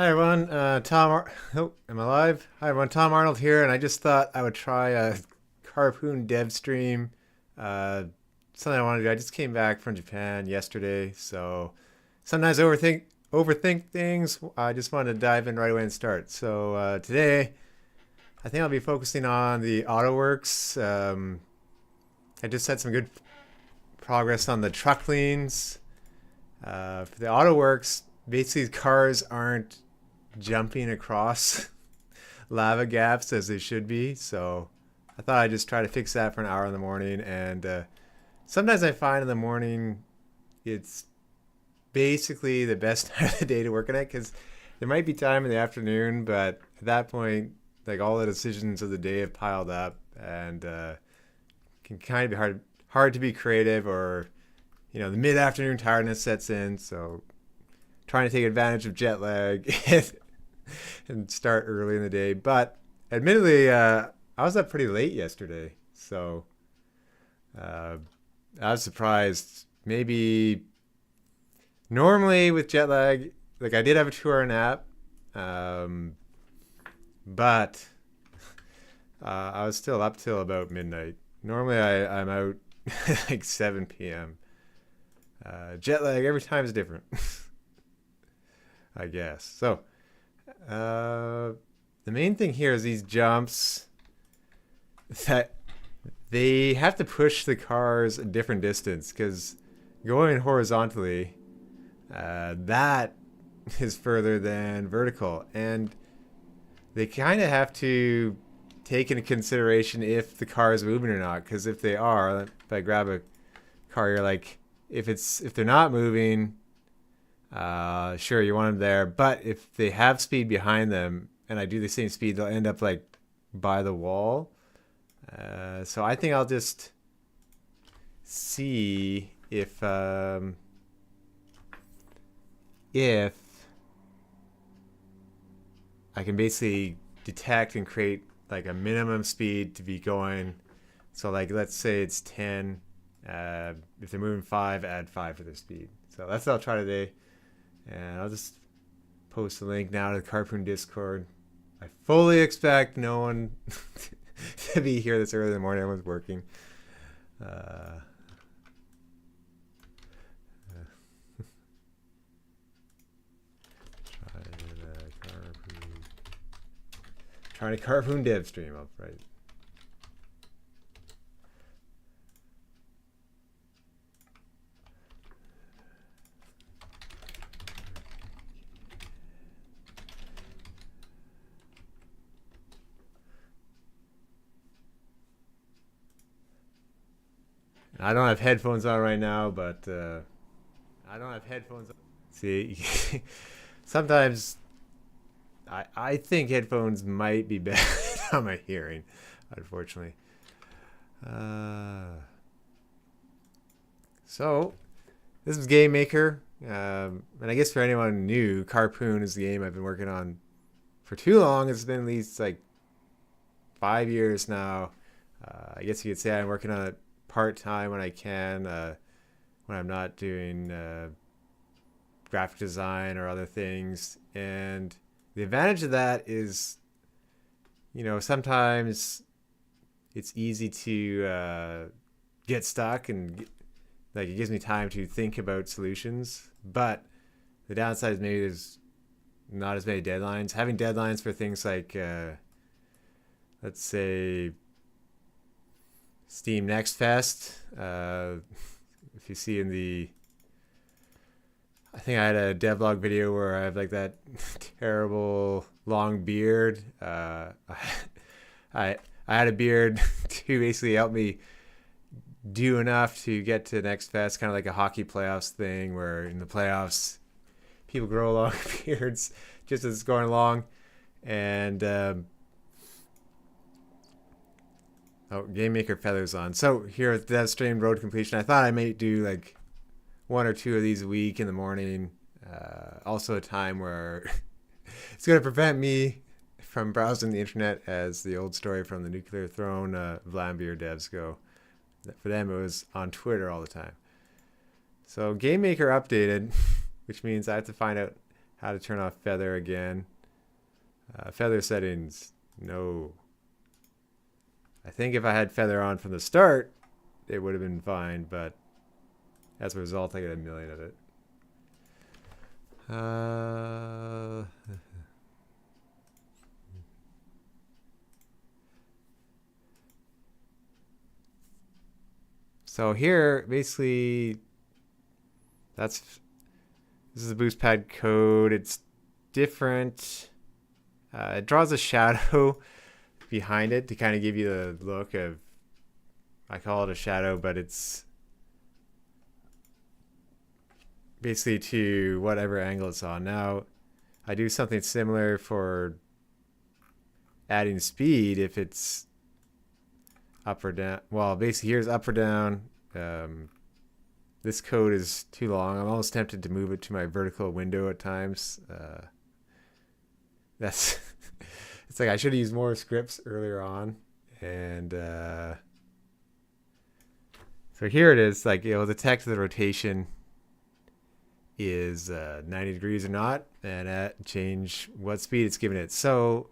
Hi everyone, oh, am I live? Hi everyone, Tom Arnold here, and I just thought I would try a Carpoon Devstream. Uh, Something I want to do. I just came back from Japan yesterday, so sometimes I overthink things. I just wanted to dive in right away and start. So today, I think I'll be focusing on the AutoWorks. I just had some good progress on the truck leans. For the AutoWorks, basically cars aren't jumping across lava gaps as they should be. So I thought I'd just try to fix that for an hour in the morning. And sometimes I find in the morning it's basically the best time of the day to work on it because there might be time in the afternoon, but at that point, like all the decisions of the day have piled up and can kind of be hard to be creative, or the mid-afternoon tiredness sets in. So trying to take advantage of jet lag and start early in the day. But admittedly, I was up pretty late yesterday, so uh, I was surprised. Maybe normally with jet lag, like I did have a 2 hour nap, um, but I was still up till about midnight. Normally I'm out like 7 p.m. Jet lag every time is different, I guess. So uh, the main thing here is these jumps that they have to push the cars a different distance because going horizontally, that is further than vertical. And they kind of have to take into consideration if the car is moving or not. Because if they are, if I grab a car, you're like, if they're not moving, sure, you want them there. But if they have speed behind them and I do the same speed, they'll end up like by the wall. So I think I'll just see if I can basically detect and create like a minimum speed to be going. So like let's say it's 10. If they're moving 5, add 5 to their speed. So that's what I'll try today. And I'll just post a link now to the Carpoon Discord. I fully expect no one to be here this early in the morning. Everyone's working. Uh, trying to Carpoon Devstream up, right? I don't have headphones on right now, but I don't have headphones on. See, sometimes I think headphones might be better on my hearing, unfortunately. Uh, so, this is Game Maker. And I guess for anyone new, Carpoon is the game I've been working on for too long. It's been at least like 5 years now. I guess you could say I'm working on it part time when I can, when I'm not doing graphic design or other things. And the advantage of that is, sometimes it's easy to get stuck and like it gives me time to think about solutions. But the downside is maybe there's not as many deadlines. Having deadlines for things like, let's say, Steam Next Fest. If you see in I think I had a devlog video where I have like that terrible long beard. I had a beard to basically help me do enough to get to Next Fest, kind of like a hockey playoffs thing, where in the playoffs people grow long beards just as it's going along. And Game Maker feathers on. So here at Devstream Road Completion, I thought I might do like 1 or 2 of these a week in the morning. Also a time where it's going to prevent me from browsing the internet, as the old story from the Nuclear Throne Vlambeer devs go. For them, it was on Twitter all the time. So Game Maker updated, which means I have to find out how to turn off feather again. Feather settings, no. I think if I had feather on from the start, it would have been fine, but as a result, I get a million of it. So here, basically, this is the boost pad code. It's different. It draws a shadow behind it to kind of give you the look of, I call it a shadow, but it's basically to whatever angle it's on. Now, I do something similar for adding speed if it's up or down. Well, basically here's up or down. This code is too long. I'm almost tempted to move it to my vertical window at times. That's it's like I should have used more scripts earlier on. And so here it is, like, detect the rotation is 90 degrees or not, and change what speed it's giving it. So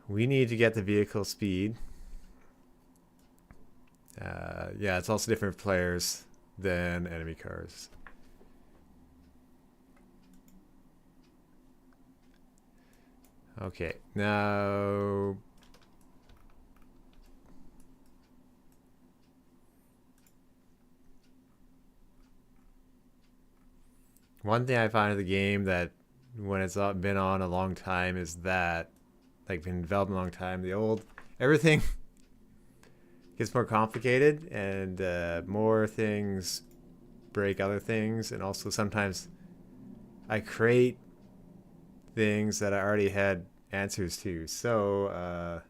we need to get the vehicle speed. Yeah, it's also different for players than enemy cars. Okay, now one thing I find in the game that when it's been on a long time is that, like, been developed a long time, everything gets more complicated, and more things break other things, and also sometimes I create things that I already had answers to. So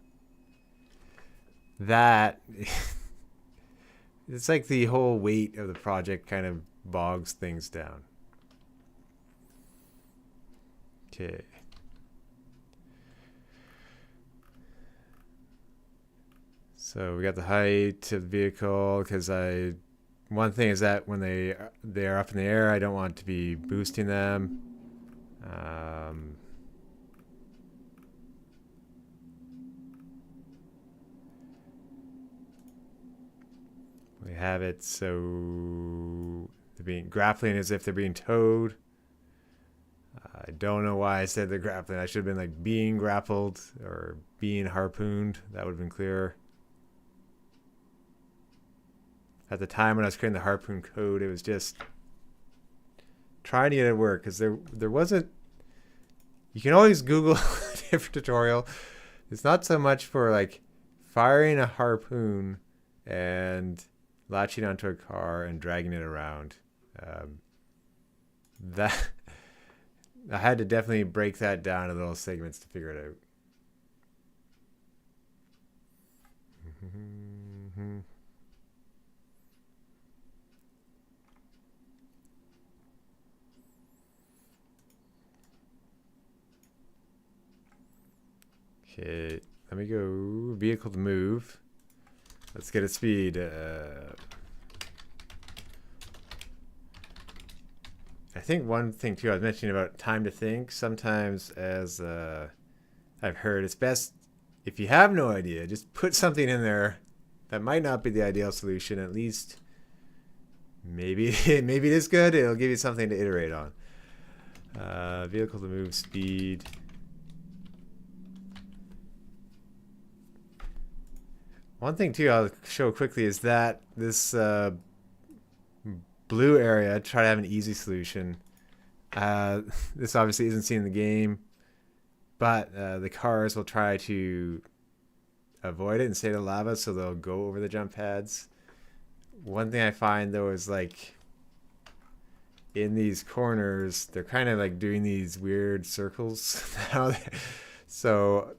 that it's like the whole weight of the project kind of bogs things down. Okay. So we got the height of the vehicle, because one thing is that when they're up in the air, I don't want to be boosting them. We have it so they're being grappling as if they're being towed. I don't know why I said they're grappling. I should have been like being grappled or being harpooned. That would have been clearer. At the time when I was creating the harpoon code, it was just trying to get it to work, because there wasn't. You can always Google a different tutorial. It's not so much for like firing a harpoon and latching onto a car and dragging it around. That I had to definitely break that down into little segments to figure it out. Okay, let me go vehicle to move. Let's get a speed. I think one thing too I was mentioning about time to think. Sometimes, as I've heard, it's best if you have no idea, just put something in there that might not be the ideal solution. At least maybe maybe it is good. It'll give you something to iterate on. Vehicle to move speed. One thing too I'll show quickly is that this blue area, try to have an easy solution. This obviously isn't seen in the game, but the cars will try to avoid it and stay to lava, so they'll go over the jump pads. One thing I find though is, like, in these corners, they're kind of like doing these weird circles now. So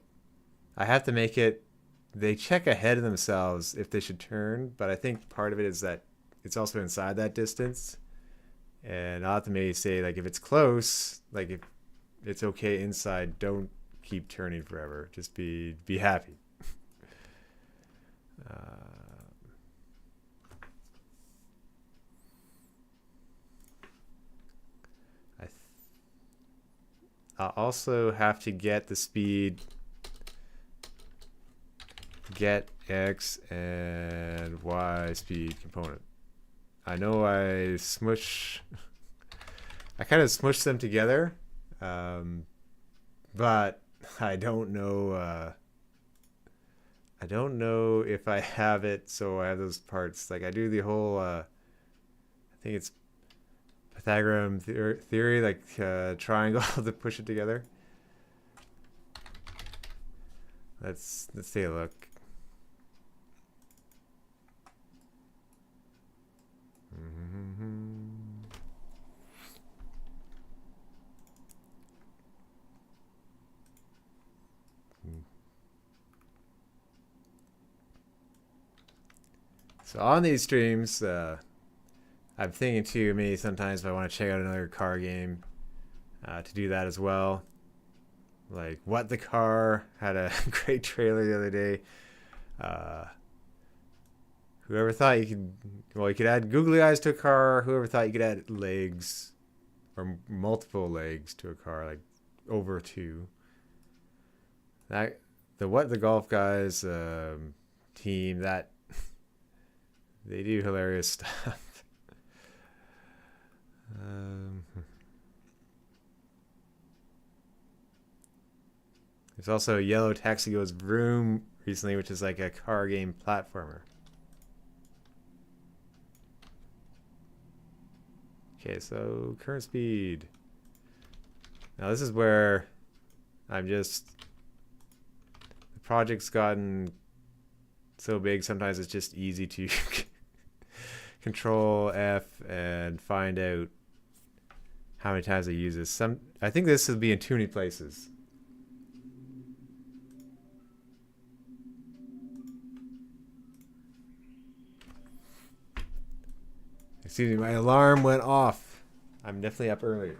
I have to make it, they check ahead of themselves if they should turn, but I think part of it is that it's also inside that distance. And I'll have to maybe say, like, if it's close, like if it's okay inside, don't keep turning forever. Just be happy. I I'll also have to get the speed, get X and Y speed component. I know I kind of smushed them together, but I don't know. I don't know if I have it, so I have those parts. Like I do the whole, I think it's Pythagorean theory, like triangle to push it together. Let's take a look. So on these streams, I'm thinking too, maybe sometimes if I want to check out another car game, to do that as well. Like What the Car had a great trailer the other day. Whoever thought you could, well, you could add googly eyes to a car. Whoever thought you could add legs or multiple legs to a car, like over two. That the golf guys team, that they do hilarious stuff. There's also Yellow Taxi Goes Vroom recently, which is like a car game platformer. Okay, so current speed. Now this is where I'm just, the project's gotten so big sometimes it's just easy to control F and find out how many times I use this. I think this will be in too many places. Excuse me, my alarm went off. I'm definitely up early.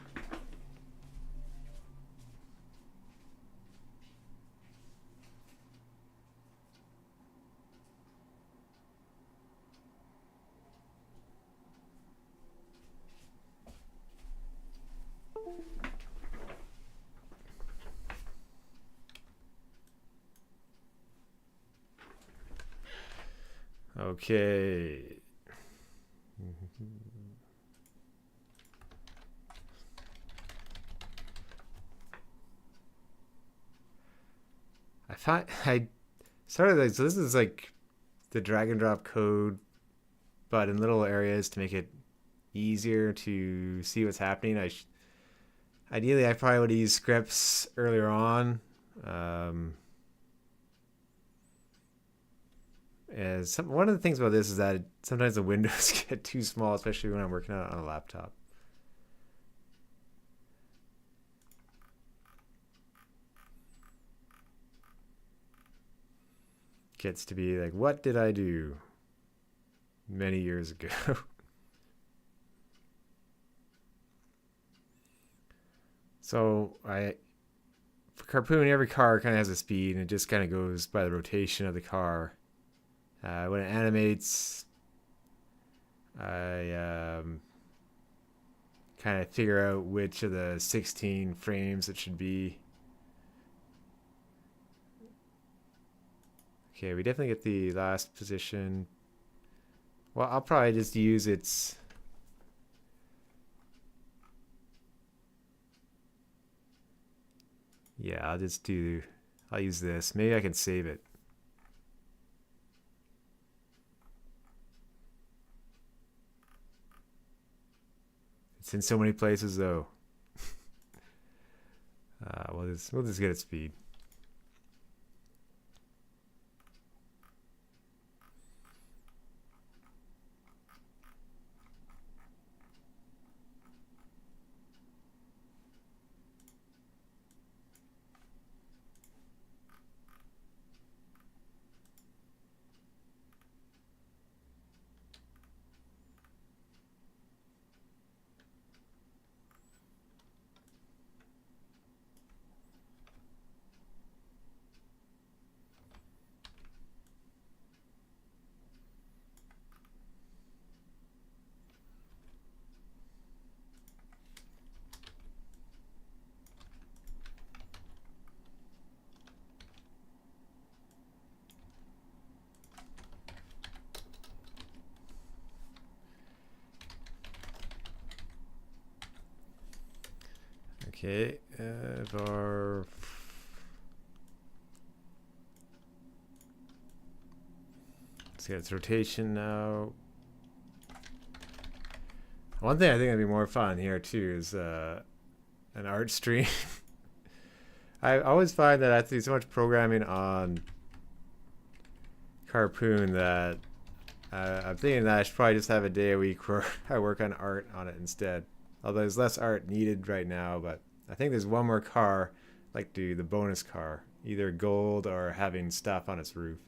Okay. I started like, so this is like the drag and drop code, but in little areas to make it easier to see what's happening. Ideally I probably would use scripts earlier on. One of the things about this is that sometimes the windows get too small, especially when I'm working on a laptop. Gets to be like, what did I do many years ago? So for Carpoon, every car kind of has a speed, and it just kind of goes by the rotation of the car. When it animates, I kind of figure out which of the 16 frames it should be. Okay, we definitely get the last position. Well, I'll probably just use its... Yeah, I'll use this. Maybe I can save it. It's in so many places though. We'll just get its speed. Okay, our let's get its rotation now. One thing I think would be more fun here too is an art stream. I always find that I have to do so much programming on Carpoon that I'm thinking that I should probably just have a day a week where I work on art on it instead. Although there's less art needed right now, but I think there's one more car, like the bonus car, either gold or having stuff on its roof.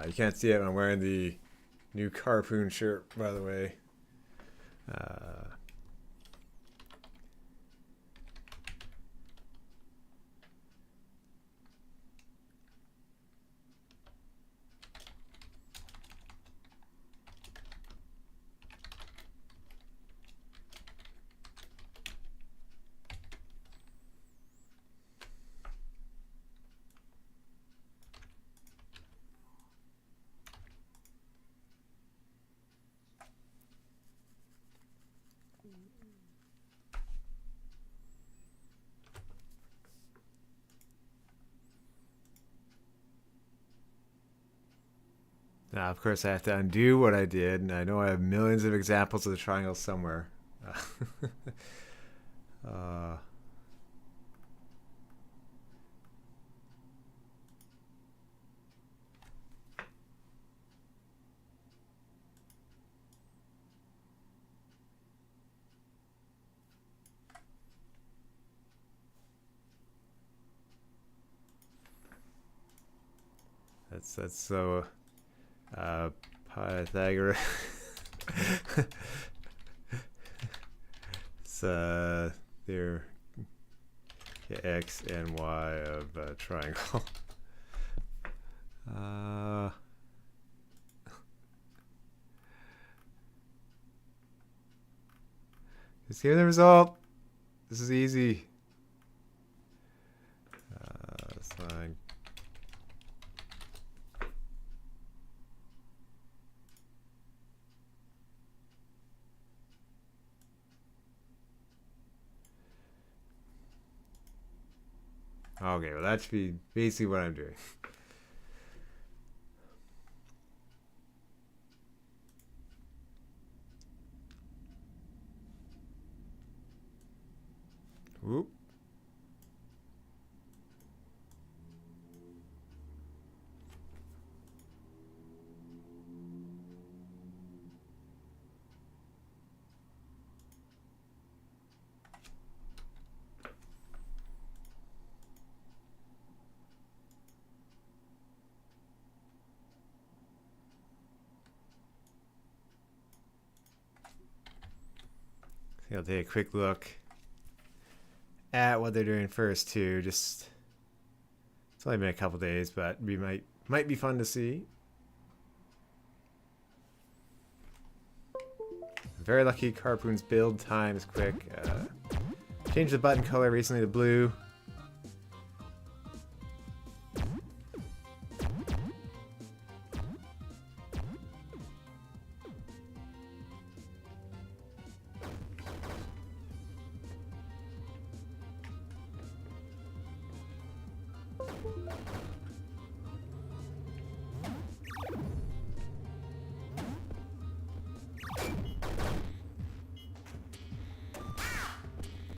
You can't see it when I'm wearing the new Carpoon shirt, by the way. Now, of course, I have to undo what I did, and I know I have millions of examples of the triangle somewhere. uh, that's so Pythagoras. It's their x and y of a triangle. Just hear the result. This is easy. Sine. Okay, well that should be basically what I'm doing. Whoop. I'll take a quick look at what they're doing first too. Just it's only been a couple days, but we might be fun to see. Very lucky Carpoon's build time is quick. Changed the button color recently to blue.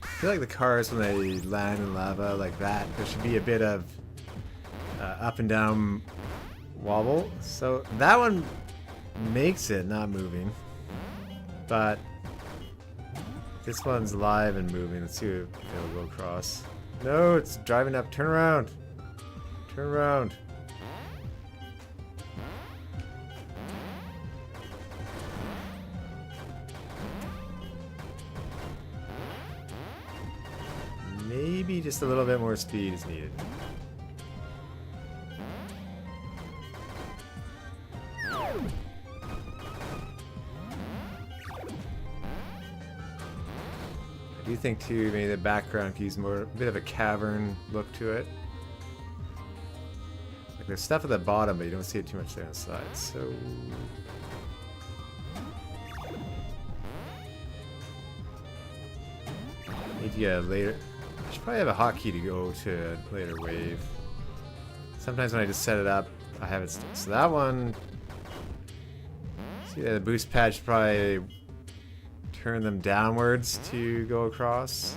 I feel like the cars, when they land in lava like that, there should be a bit of up and down wobble. So that one makes it not moving, but this one's live and moving. Let's see if it'll go across. No, it's driving up. Turn around. Turn around. Maybe just a little bit more speed is needed. I do think too, maybe the background could use more, a bit of a cavern look to it. Like there's stuff at the bottom, but you don't see it too much there on the side. So need to get a later... I should probably have a hotkey to go to a later wave. Sometimes when I just set it up, I have it... So that one... See, the boost pad should probably turn them downwards to go across.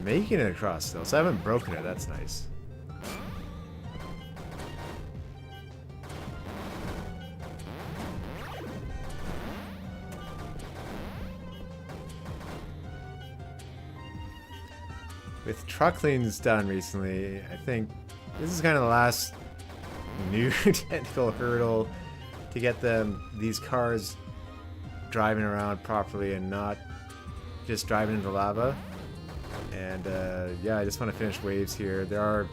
Making it across still, so I haven't broken it, that's nice. With trucklings done recently, I think this is kind of the last new technical hurdle to get these cars driving around properly and not just driving into lava. And yeah, I just want to finish waves here. There are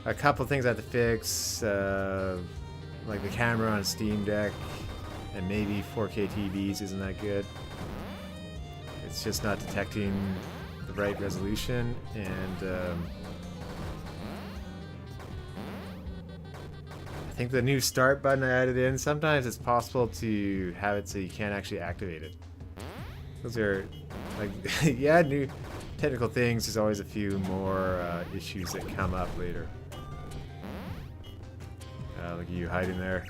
a couple things I have to fix, like the camera on Steam Deck, and maybe 4K TVs isn't that good. It's just not detecting the right resolution, and I think the new start button I added in, sometimes it's possible to have it so you can't actually activate it. Those are, like, yeah, new technical things. There's always a few more issues that come up later. Look at you hiding there.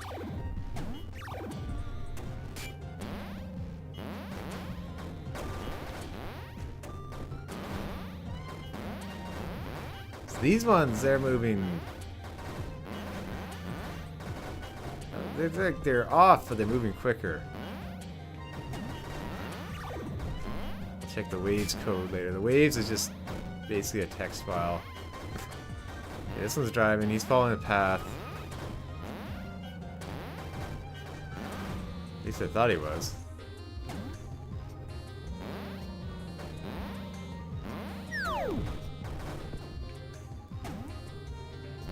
So these ones, they're moving. They're off, but they're moving quicker. Check the waves code later. The waves is just basically a text file. Yeah, this one's driving. He's following a path. At least I thought he was.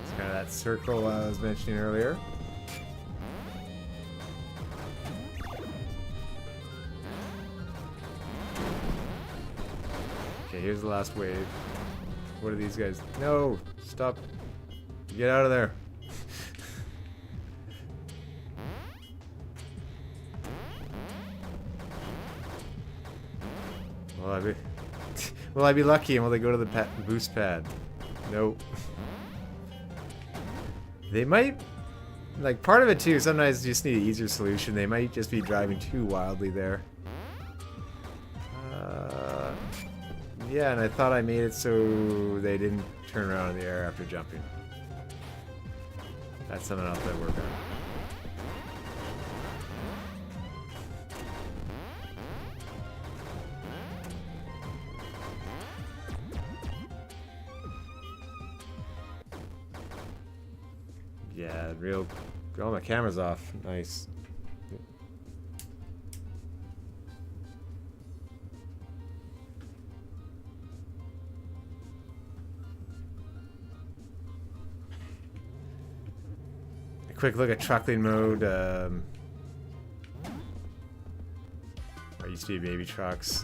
It's kind of that circle I was mentioning earlier. Okay, here's the last wave. What are these guys? No! Stop! Get out of there! Will I be lucky and will they go to the boost pad? Nope. They might... Like, part of it too, sometimes you just need an easier solution. They might just be driving too wildly there. Yeah, and I thought I made it so they didn't turn around in the air after jumping. That's something else I work on. Yeah, real... Oh, my camera's off. Nice. Quick look at truckling mode. I used to be baby trucks.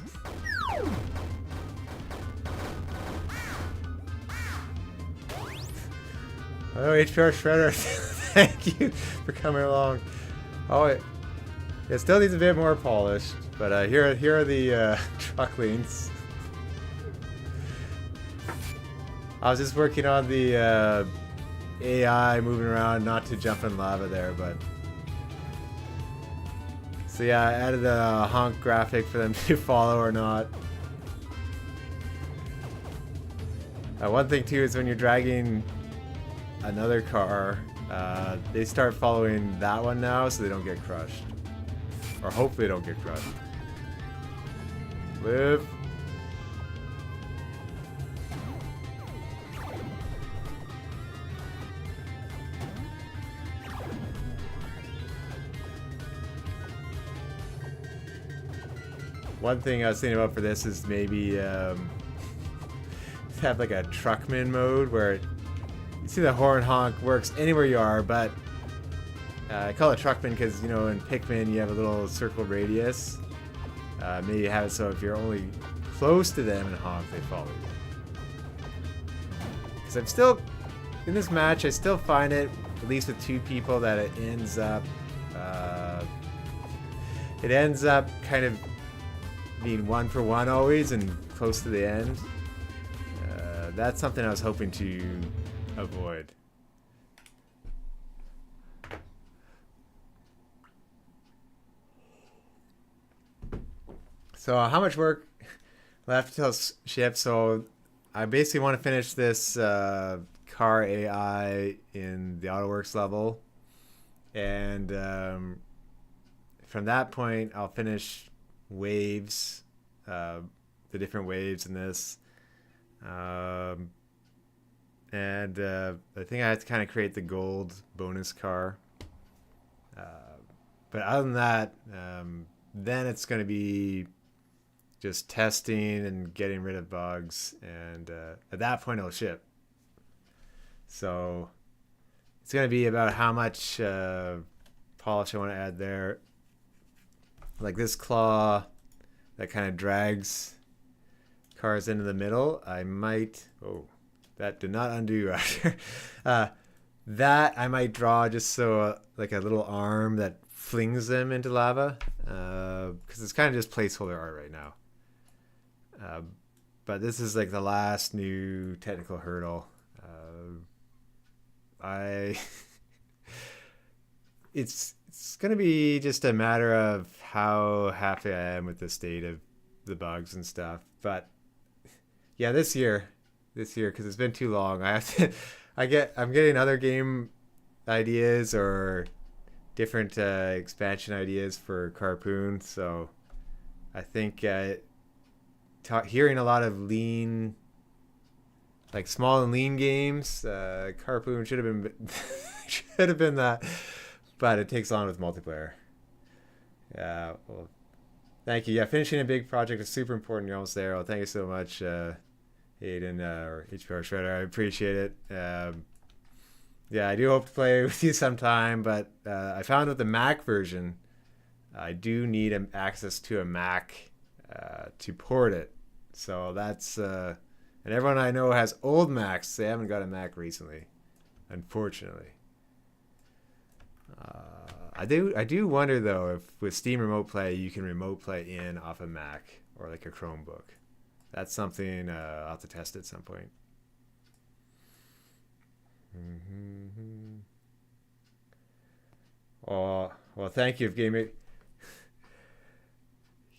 Oh, HPR Shredder, thank you for coming along. Oh, it still needs a bit more polished, but here are the trucklings. I was just working on the AI moving around, not to jump in lava there, but... So yeah, I added a honk graphic for them to follow or not. One thing too is when you're dragging another car, they start following that one now so they don't get crushed. Or hopefully they don't get crushed. Live. One thing I was thinking about for this is maybe have like a truckman mode where you see the horn honk works anywhere you are, but I call it truckman because, you know, in Pikmin you have a little circle radius. Maybe have it so if you're only close to them and honk, they follow you. Because I'm still in this match. I still find it, at least with two people, that it ends up kind of being 1-for-1 always and close to the end. That's something I was hoping to avoid. So how much work left till ship? So I basically want to finish this car AI in the AutoWorks level, and from that point I'll finish waves, the different waves in this, and I think I have to kind of create the gold bonus car. But other than that, then it's going to be just testing and getting rid of bugs, and at that point it'll ship. So it's going to be about how much polish I want to add there. Like this claw that kind of drags cars into the middle, I might... Oh, that did not undo after. That I might draw just so like a little arm that flings them into lava, because it's kind of just placeholder art right now. But this is like the last new technical hurdle. It's gonna be just a matter of how happy I am with the state of the bugs and stuff. But yeah, this year, because it's been too long, I have to. I'm getting other game ideas or different expansion ideas for Carpoon. So I think hearing a lot of lean, like small and lean games, Carpoon should have been that, but it takes on with multiplayer. Yeah, well, thank you. Yeah, finishing a big project is super important. You're almost there. Well, thank you so much, Aiden, or HPR Shredder. I appreciate it. Yeah, I do hope to play with you sometime, but I found with the Mac version, I do need access to a Mac to port it. So that's and everyone I know has old Macs. They haven't got a Mac recently, unfortunately. I do wonder though if with Steam Remote Play you can remote play in off a Mac or like a Chromebook. That's something I'll have to test at some point. Mm-hmm. Oh, well, thank you, Game Maker.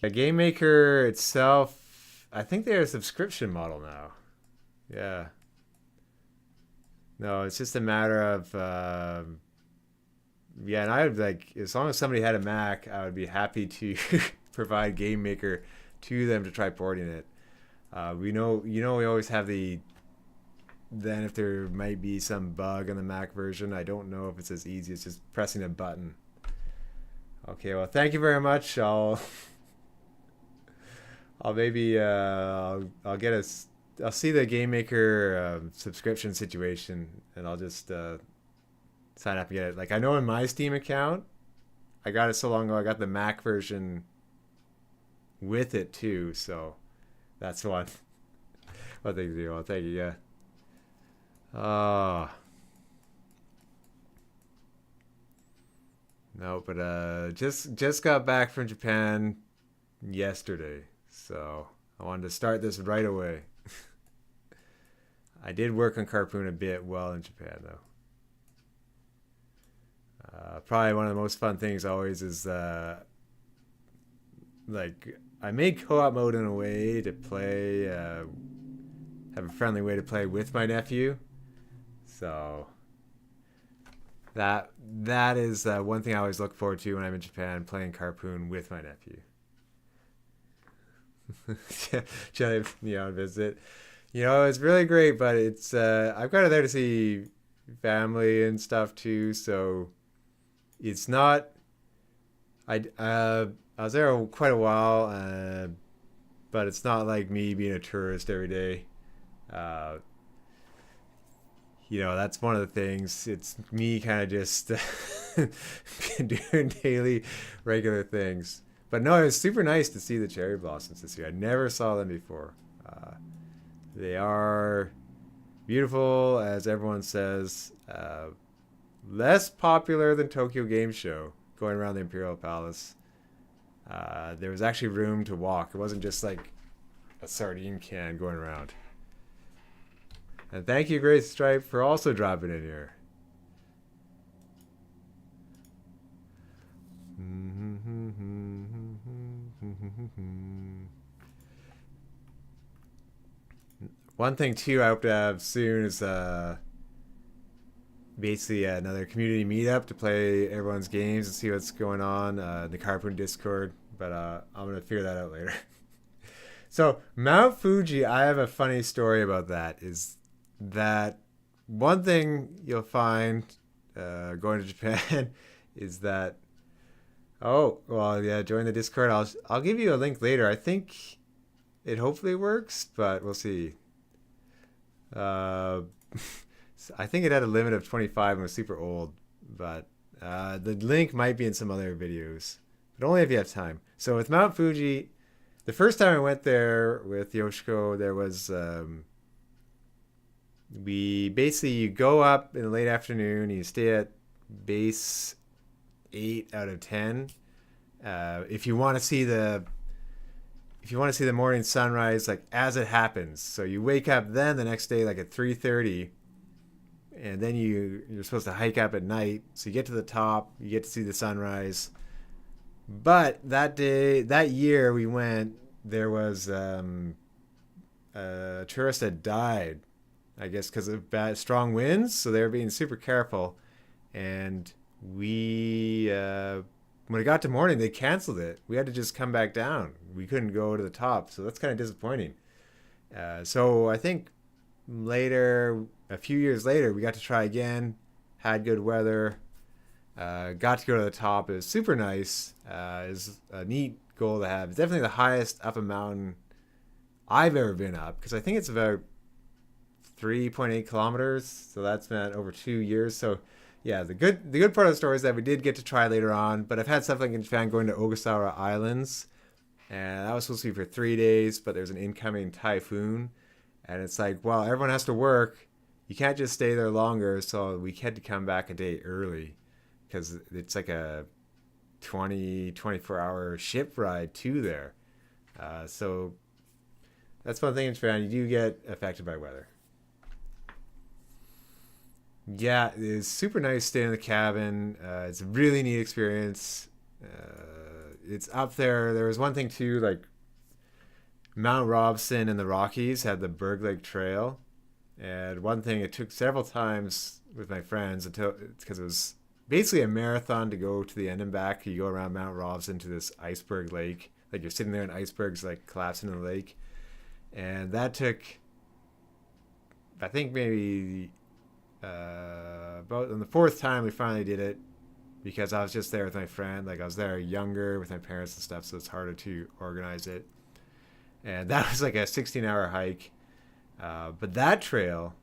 Yeah, Game Maker itself, I think they're a subscription model now. Yeah. No, it's just a matter of yeah, and I would like, as long as somebody had a Mac, I would be happy to provide Game Maker to them to try porting it. We always have then if there might be some bug in the Mac version, I don't know if it's as easy as just pressing a button. Okay, well, thank you very much. I'll maybe I'll see the Game Maker subscription situation, and I'll just sign up and get it. Like I know in my Steam account, I got it so long ago. I got the Mac version with it too, so that's one. Well, thank you. Well, thank you. Yeah. No, but just got back from Japan yesterday, so I wanted to start this right away. I did work on Carpoon a bit while in Japan, though. Probably one of the most fun things always is like I made co-op mode in a way to play, have a friendly way to play with my nephew. So that is one thing I always look forward to when I'm in Japan, playing Carpoon with my nephew. Jelly, visit. It's really great, but it's I've got it there to see family and stuff too, so it's not. I was there quite a while, but it's not like me being a tourist every day. That's one of the things. It's me kind of just doing daily, regular things. But no, it was super nice to see the cherry blossoms this year. I never saw them before. They are Beautiful, as everyone says. Less popular than Tokyo Game Show, going around the Imperial Palace. There was actually room to walk. It wasn't just like a sardine can going around. And thank you, Great Stripe, for also dropping in here. One thing too I hope to have soon is basically another community meetup to play everyone's games and see what's going on the Carpoon Discord. But I'm gonna figure that out later. So Mount Fuji, I have a funny story about that. Is that one thing you'll find going to Japan is that oh well yeah, join the Discord. I'll give you a link later. I think it hopefully works, but we'll see. Uh, I think it had a limit of 25 and was super old, but the link might be in some other videos, but only if you have time. So with Mount Fuji, the first time I went there with Yoshiko, there was we basically you go up in the late afternoon, you stay at base 8 out of 10. If you want to see the morning sunrise like as it happens, so you wake up then the next day like at 3:30, and then you're supposed to hike up at night. So you get to the top, you get to see the sunrise. But that year we went, there was a tourist that died, I guess because of bad strong winds. So they were being super careful, and we when it got to morning, they canceled it. We had to just come back down. We couldn't go to the top, so that's kind of disappointing. So I think later, a few years later, we got to try again. Had good weather. Got to go to the top. It was super nice. It was a neat goal to have. It's definitely the highest up a mountain I've ever been up because I think it's about 3.8 kilometers. So that's been over 2 years. So yeah, the good part of the story is that we did get to try later on. But I've had stuff like in Japan going to Ogasawara Islands, and that was supposed to be for 3 days, but there's an incoming typhoon, and it's like, well, everyone has to work. You can't just stay there longer, so we had to come back a day early because it's like a 24 hour ship ride to there. So that's one thing in Japan. You do get affected by weather. Yeah, it's super nice staying in the cabin. It's a really neat experience. It's up there. There was one thing too, like Mount Robson in the Rockies had the Berg Lake Trail, and one thing it took several times with my friends until because it was basically a marathon to go to the end and back. You go around Mount Robson to this iceberg lake, like you're sitting there and icebergs like collapsing in the lake, and that took I think maybe about on the fourth time we finally did it because I was just there with my friend. Like I was there younger with my parents and stuff, so it's harder to organize it. And that was like a 16-hour hike. But that trail,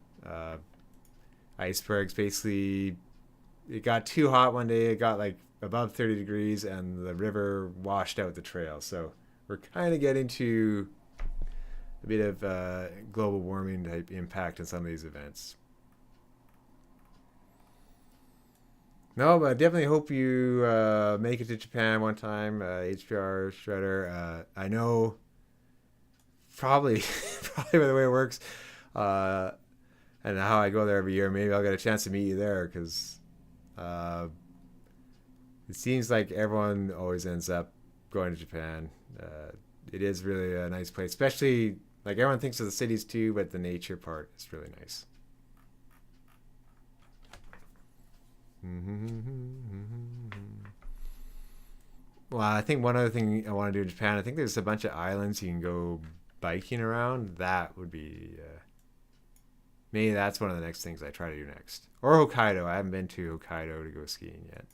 icebergs, basically, it got too hot one day. It got like above 30 degrees, and the river washed out the trail. So we're kind of getting to a bit of global warming type impact in some of these events. No, but I definitely hope you make it to Japan one time. HPR Shredder. I know probably probably by the way it works, uh, and how I go there every year. Maybe I'll get a chance to meet you there because uh, it seems like everyone always ends up going to Japan. It is really a nice place, especially like everyone thinks of the cities too, but the nature part is really nice. Well, I think one other thing I want to do in Japan, I think there's a bunch of islands you can go biking around. That would be maybe that's one of the next things I try to do next. Or Hokkaido. I haven't been to Hokkaido to go skiing yet.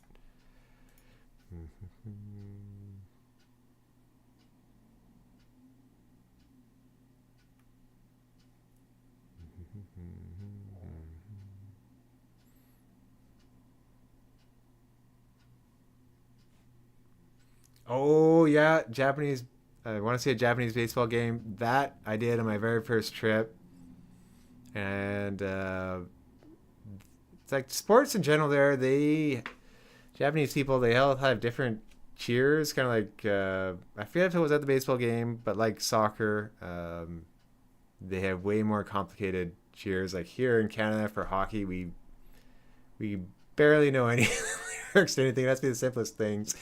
Oh yeah, Japanese. I want to see a Japanese baseball game. That I did on my very first trip. And it's like sports in general. There, they Japanese people they all have different cheers, kind of like I forget if it was at the baseball game, but like soccer, they have way more complicated cheers. Like here in Canada for hockey, we barely know any lyrics to anything. That's be the simplest things.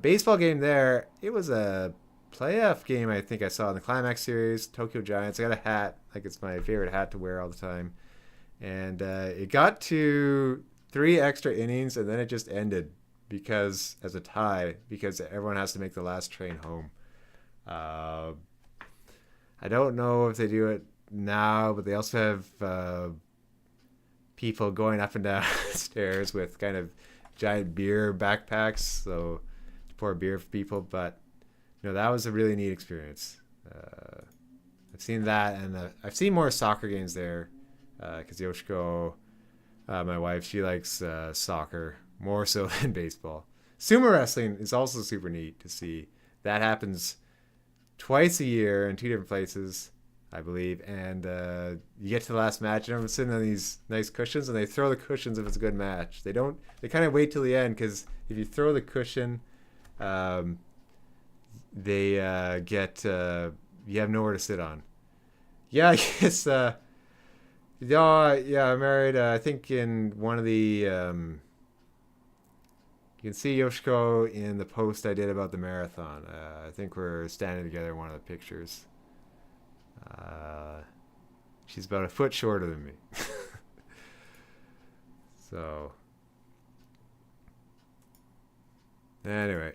Baseball game there, it was a playoff game. I think I saw in the Climax series, Tokyo Giants. I got a hat, like it's my favorite hat to wear all the time, and it got to three extra innings, and then it just ended because as a tie because everyone has to make the last train home. Uh, I don't know if they do it now, but they also have people going up and down stairs with kind of giant beer backpacks, so to pour beer for people. But that was a really neat experience. I've seen that, and I've seen more soccer games there because Yoshiko, my wife, she likes soccer more so than baseball. Sumo wrestling is also super neat to see. That happens twice a year in two different places, I believe. And you get to the last match, and everyone's sitting on these nice cushions, and they throw the cushions if it's a good match. They don't. They kind of wait till the end because if you throw the cushion, they get you have nowhere to sit on. Yeah, I guess. Yeah, I married. I think in one of the. You can see Yoshiko in the post I did about the marathon. I think we're standing together in one of the pictures. Uh, she's about a foot shorter than me. So, anyway.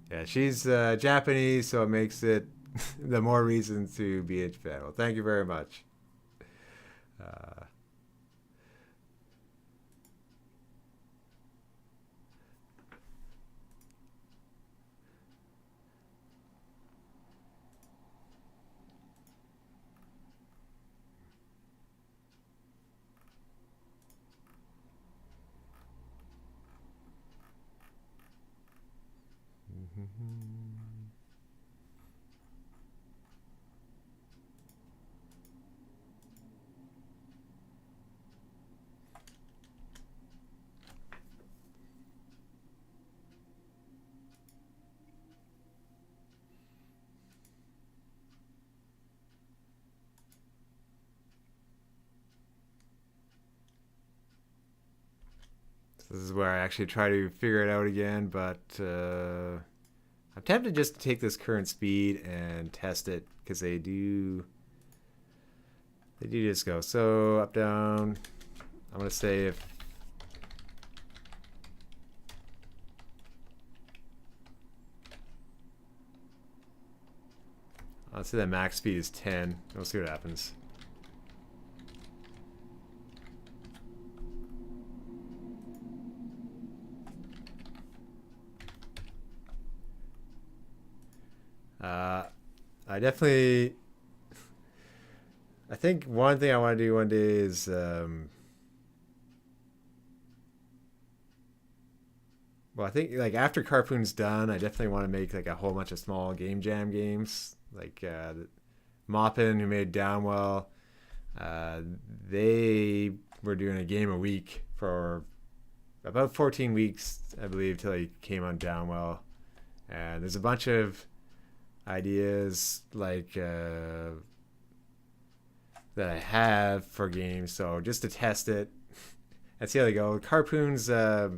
Yeah, she's Japanese, so it makes it the more reason to be in Japan. Well, thank you very much. Uh, This is where I actually try to figure it out again, but I'm tempted just to take this current speed and test it because they do just go so up down. I'm gonna say if I'll say that max speed is 10. We'll see what happens. I definitely. I think one thing I want to do one day is. Well, I think like after Carpoon's done, I definitely want to make like a whole bunch of small game jam games. Like Moppin, who made Downwell, uh, they were doing a game a week for about 14 weeks, I believe, till he came on Downwell. And there's a bunch of ideas like that I have for games. So just to test it and see how they go. Carpoon's, as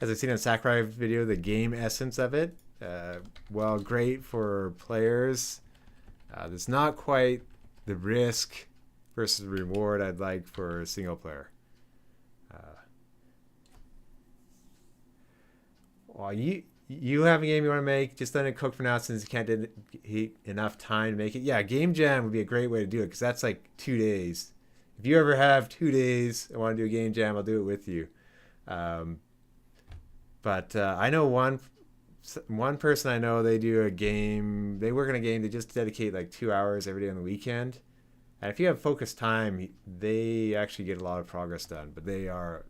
I've seen on Sakurai's video, the game essence of it, well, great for players. There's not quite the risk versus reward I'd like for a single player. Uh, well, you have a game you want to make, just let it cook for now since you can't get enough time to make it. Yeah, game jam would be a great way to do it because that's like 2 days. If you ever have 2 days and want to do a game jam, I'll do it with you. Um, but I know one person I know, they do a game, they work on a game, they just dedicate like 2 hours every day on the weekend. And if you have focused time, they actually get a lot of progress done. But they are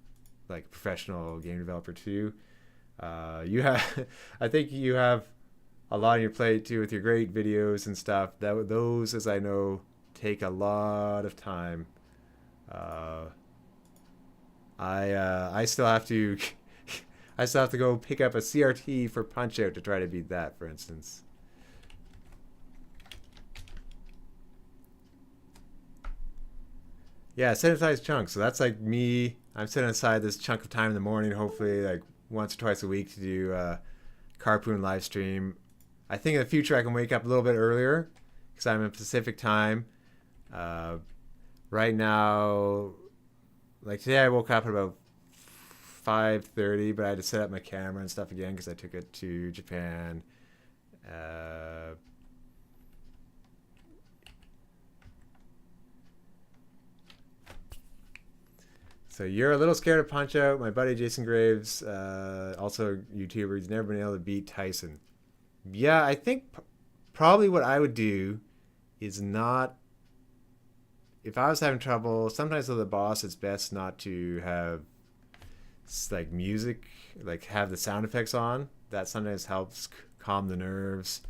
like a professional game developer too. You have, I think you have a lot on your plate too with your great videos and stuff. Those, as I know, take a lot of time. Uh, I still have to I still have to go pick up a CRT for Punch Out to try to beat that, for instance. Yeah, set aside chunks. So that's like me. I'm setting aside this chunk of time in the morning, hopefully like once or twice a week to do Carpoon live stream. I think in the future I can wake up a little bit earlier because I'm in Pacific time. Uh, right now, like today, I woke up at about 5:30, but I had to set up my camera and stuff again because I took it to Japan. Uh, so you're a little scared of Punch Out. My buddy Jason Graves, also a YouTuber, he's never been able to beat Tyson. Yeah, I think probably what I would do is not. If I was having trouble, sometimes with the boss, it's best not to have like music, like have the sound effects on. That sometimes helps calm the nerves.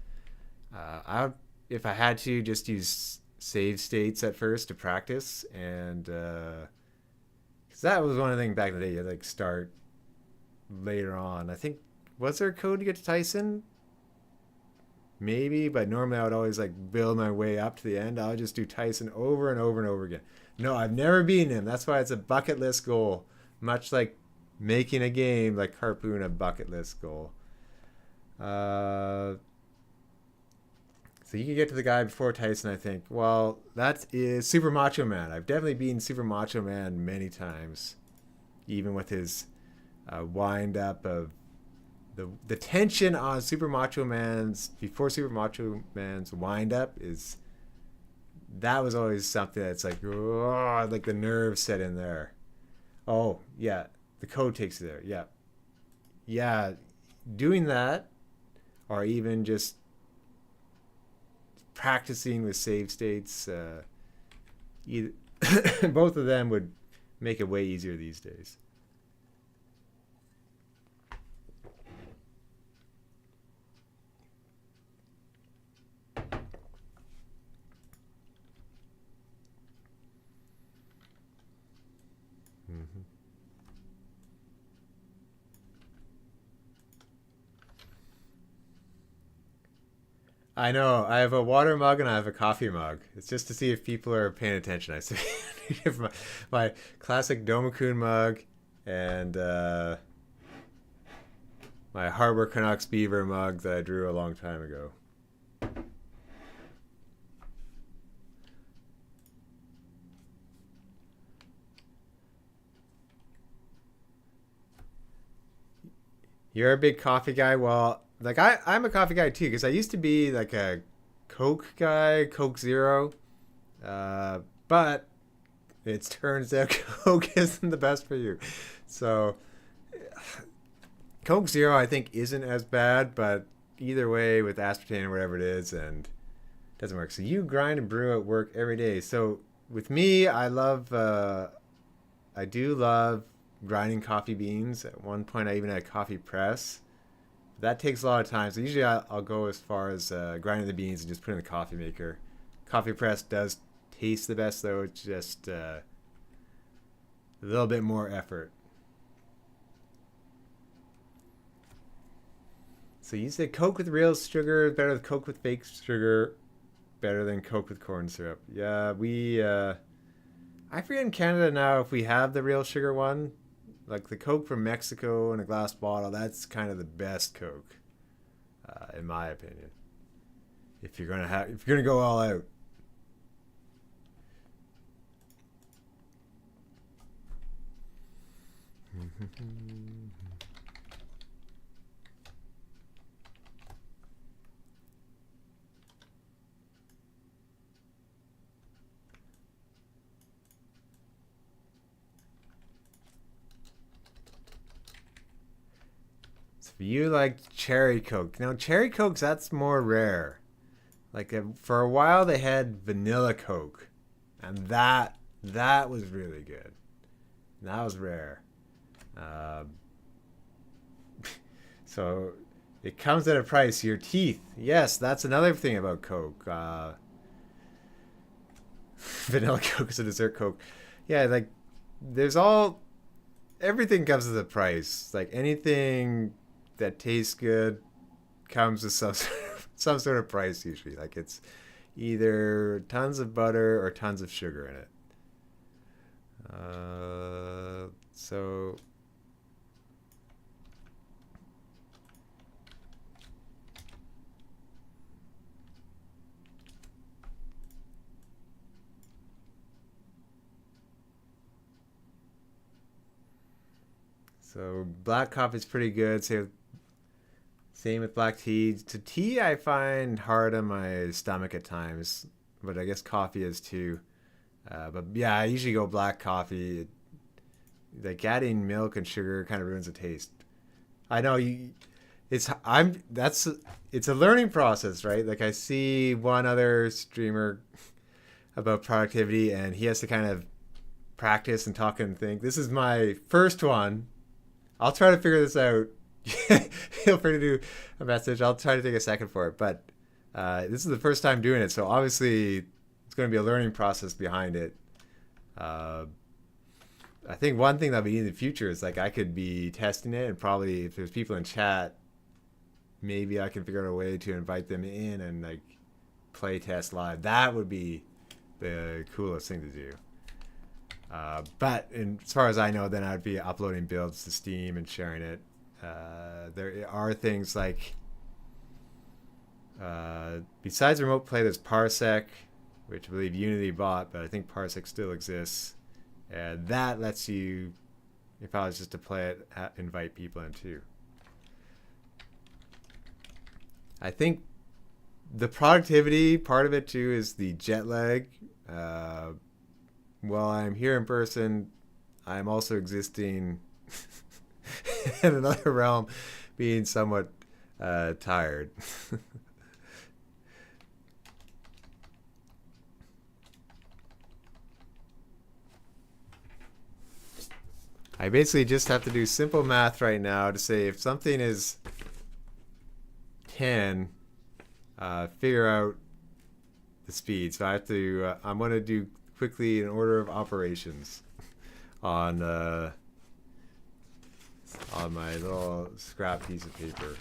I would, if I had to, just use save states at first to practice, and because that was one of the things back in the day. You had, like start later on. I think was there a code to get to Tyson? Maybe, but normally I would always like build my way up to the end. I would just do Tyson over and over and over again. No, I've never beaten him. That's why it's a bucket list goal. Much like making a game like Carpoon a bucket list goal. Uh, so you can get to the guy before Tyson, I think. Well, that is Super Macho Man. I've definitely beaten Super Macho Man many times, even with his wind up of the tension on Super Macho Man's before Super Macho Man's wind up is that was always something that's like the nerves set in there. Oh yeah, the code takes you there. Yeah, yeah, doing that or even just practicing with save states. Either, both of them would make it way easier these days. Mm-hmm. I know. I have a water mug and I have a coffee mug. It's just to see if people are paying attention. I see my classic Domakun mug and my Harbor Canucks Beaver mug that I drew a long time ago. You're a big coffee guy. Well, like I'm a coffee guy too because I used to be like a Coke guy, Coke Zero. Uh, but it turns out Coke isn't the best for you. So Coke Zero, I think, isn't as bad, but either way, with aspartame or whatever it is, and it doesn't work. So you grind and brew at work every day. So with me, I do love grinding coffee beans. At one point, I even had a coffee press. That takes a lot of time. So usually I'll go as far as grinding the beans and just put in the coffee maker. Coffee press does taste the best, though. It's just a little bit more effort. So you said Coke with real sugar is better than Coke with fake sugar, better than Coke with corn syrup. Yeah, I forget in Canada now if we have the real sugar one. Like the Coke from Mexico in a glass bottle, that's kind of the best Coke, in my opinion. If you're gonna go all out. So you like cherry Coke. Now cherry Cokes, that's more rare. Like for a while they had vanilla Coke, and that was really good. That was rare. Uh, so It comes at a price. Your teeth. Yes, that's another thing about Coke. Vanilla Coke is a dessert Coke. Yeah, like there's all everything comes with a price. Like anything that tastes good comes with some sort of price usually. Like it's either tons of butter or tons of sugar in it. So black coffee is pretty good. Same with black tea. To tea, I find hard on my stomach at times, but I guess coffee is too. But yeah, I usually go black coffee. Like adding milk and sugar kind of ruins the taste. I know you. It's I'm that's it's a learning process, right? Like I see one other streamer about productivity, and he has to kind of practice and talk and think. This is my first one. I'll try to figure this out. Feel free to do a message. I'll try to take a second for it, but this is the first time doing it, so obviously it's going to be a learning process behind it. Uh, I think one thing that'll be in the future is like I could be testing it, and probably if there's people in chat, maybe I can figure out a way to invite them in and like play test live. That would be the coolest thing to do. But as far as I know, then I'd be uploading builds to Steam and sharing it. There are things like, besides remote play, there's Parsec, which I believe Unity bought, but I think Parsec still exists. And that lets you, if I was just to play it, invite people in too. I think the productivity part of it too is the jet lag. While I'm here in person, I'm also existing in another realm, being somewhat tired. I basically just have to do simple math right now to say if something is 10, figure out the speed. So I have to, I'm going to do quickly an order of operations on my little scrap piece of paper.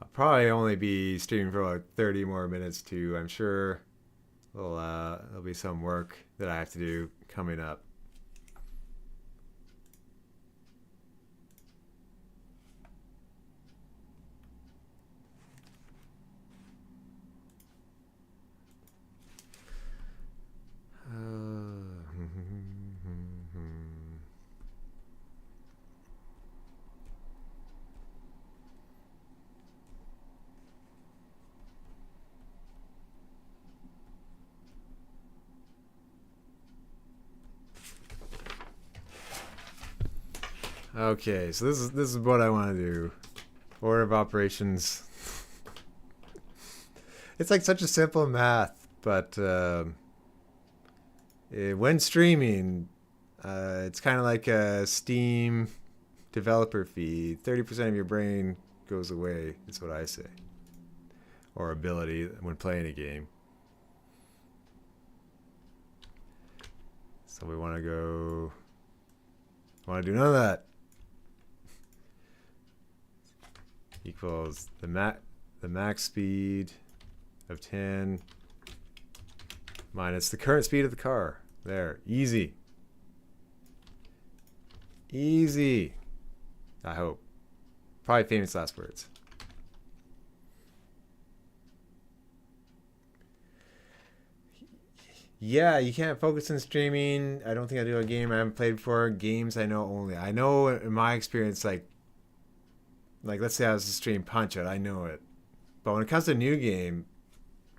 I'll probably only be streaming for like 30 more minutes too. I'm sure there'll be some work that I have to do coming up. Okay, so this is what I want to do. Order of operations. It's like such a simple math, but when streaming, it's kind of like a Steam developer fee. 30% of your brain goes away, is what I say. Or ability when playing a game. So we want to go... want to do none of that. Equals the max speed of 10 minus the current speed of the car. There, easy. Easy. I hope. Probably famous last words. Yeah, you can't focus on streaming. I don't think I do a game I haven't played before. Games I know only. I know in my experience, like let's say I was to stream Punch Out, I know it. But when it comes to a new game,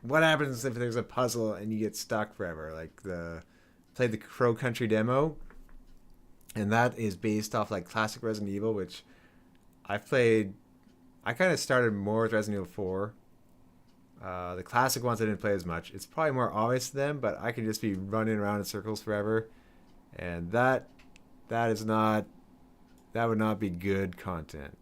what happens if there's a puzzle and you get stuck forever? Like played the Crow Country demo, and that is based off like classic Resident Evil, which I've played. I kind of started more with Resident Evil 4, The classic ones I didn't play as much. It's probably more obvious to them, but I can just be running around in circles forever, and that is not that would not be good content.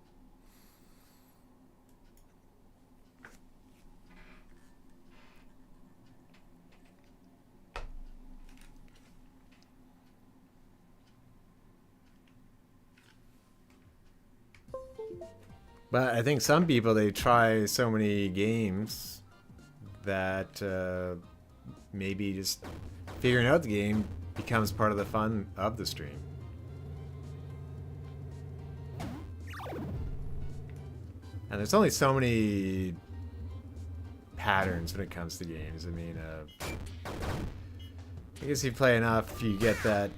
But I think some people they try so many games that maybe just figuring out the game becomes part of the fun of the stream. And there's only so many patterns when it comes to games. I mean, I guess you play enough, you get that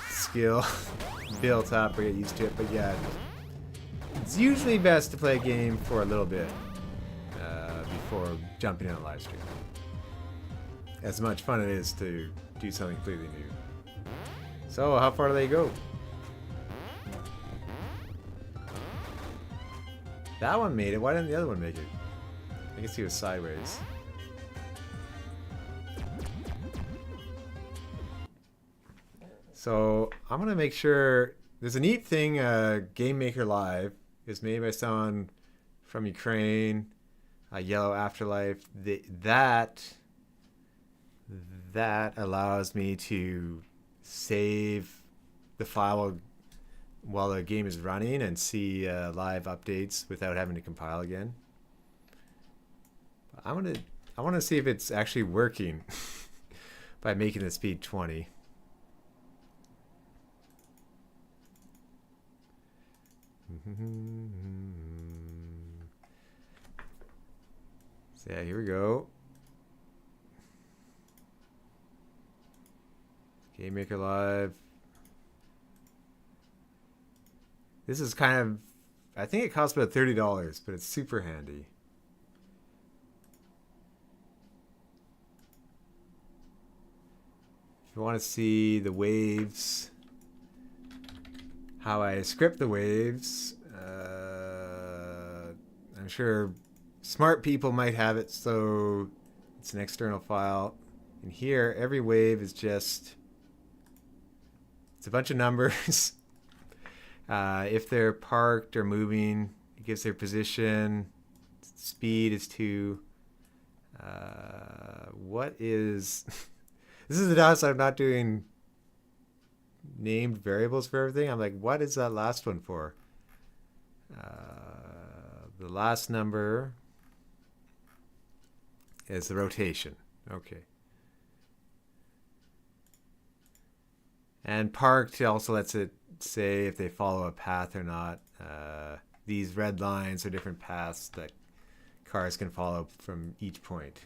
skill built up or get used to it. But yeah, it's usually best to play a game for a little bit before jumping on a live stream. As much fun it is to do something completely new. So, how far do they go? That one made it. Why didn't the other one make it? I guess he was sideways. So, I'm going to make sure... There's a neat thing, Game Maker Live is made by someone from Ukraine, Yellow Afterlife. That allows me to save the file while the game is running and see live updates without having to compile again. I want to see if it's actually working by making the speed 20. So yeah, here we go. Game Maker Live. This is kind of, I think it costs about $30, but it's super handy. If you want to see the waves, how I script the waves, I'm sure smart people might have it so it's an external file. And here, every wave is just, it's a bunch of numbers. If they're parked or moving, it gives their position. Speed is 2. What is... This is the downside of not doing named variables for everything. I'm like, what is that last one for? The last number is the rotation. Okay. And parked also lets it say if they follow a path or not. These red lines are different paths that cars can follow from each point.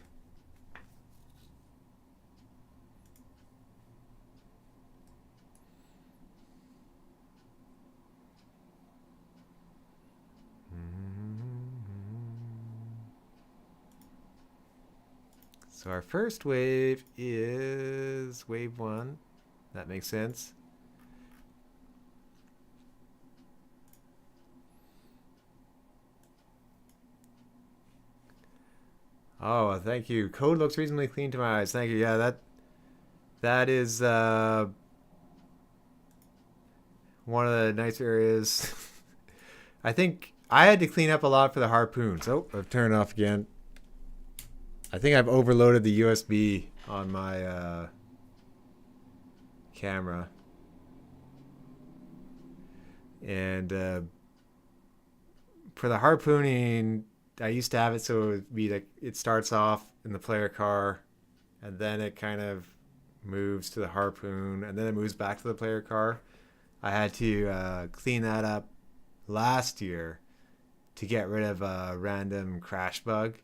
So our first wave is wave 1. That makes sense. Oh, thank you. Code looks reasonably clean to my eyes. Thank you. Yeah, that is one of the nice areas. I think I had to clean up a lot for the harpoons. Oh, I've turned it off again. I think I've overloaded the USB on my camera. And for the harpooning, I used to have it so it would be like it starts off in the player car and then it kind of moves to the harpoon and then it moves back to the player car. I had to clean that up last year to get rid of a random crash bug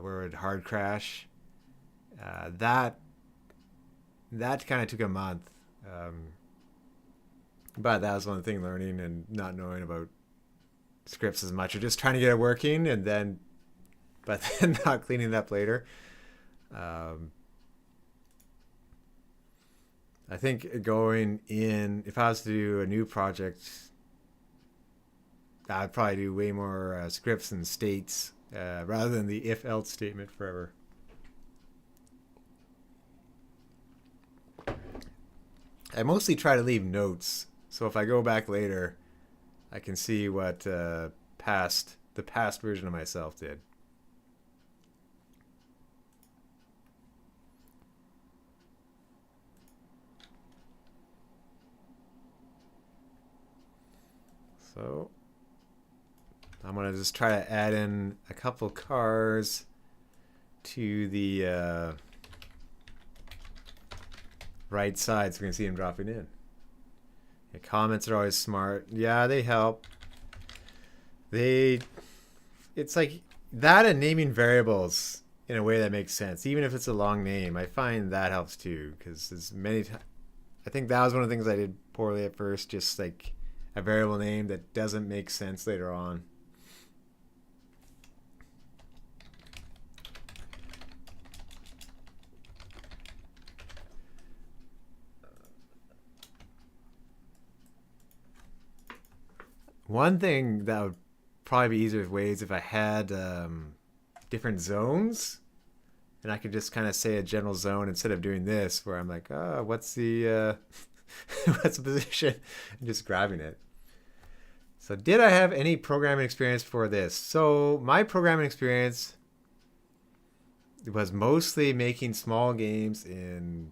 where it would hard crash. That kind of took a month. But that was one thing, learning and not knowing about scripts as much, or just trying to get it working and then, but then not cleaning it up later. I think going in, if I was to do a new project, I'd probably do way more scripts and states rather than the if-else statement forever. I mostly try to leave notes, so if I go back later, I can see what the past version of myself did. So I'm gonna just try to add in a couple cars to the right side so we can see them dropping in. Yeah, comments are always smart. Yeah, they help. It's like that and naming variables in a way that makes sense, even if it's a long name. I find that helps too, because there's many. I think that was one of the things I did poorly at first, just like a variable name that doesn't make sense later on. One thing that would probably be easier ways if I had different zones, and I could just kind of say a general zone instead of doing this, where I'm like, oh, what's the what's the position, and just grabbing it. So, did I have any programming experience for this? So, my programming experience was mostly making small games in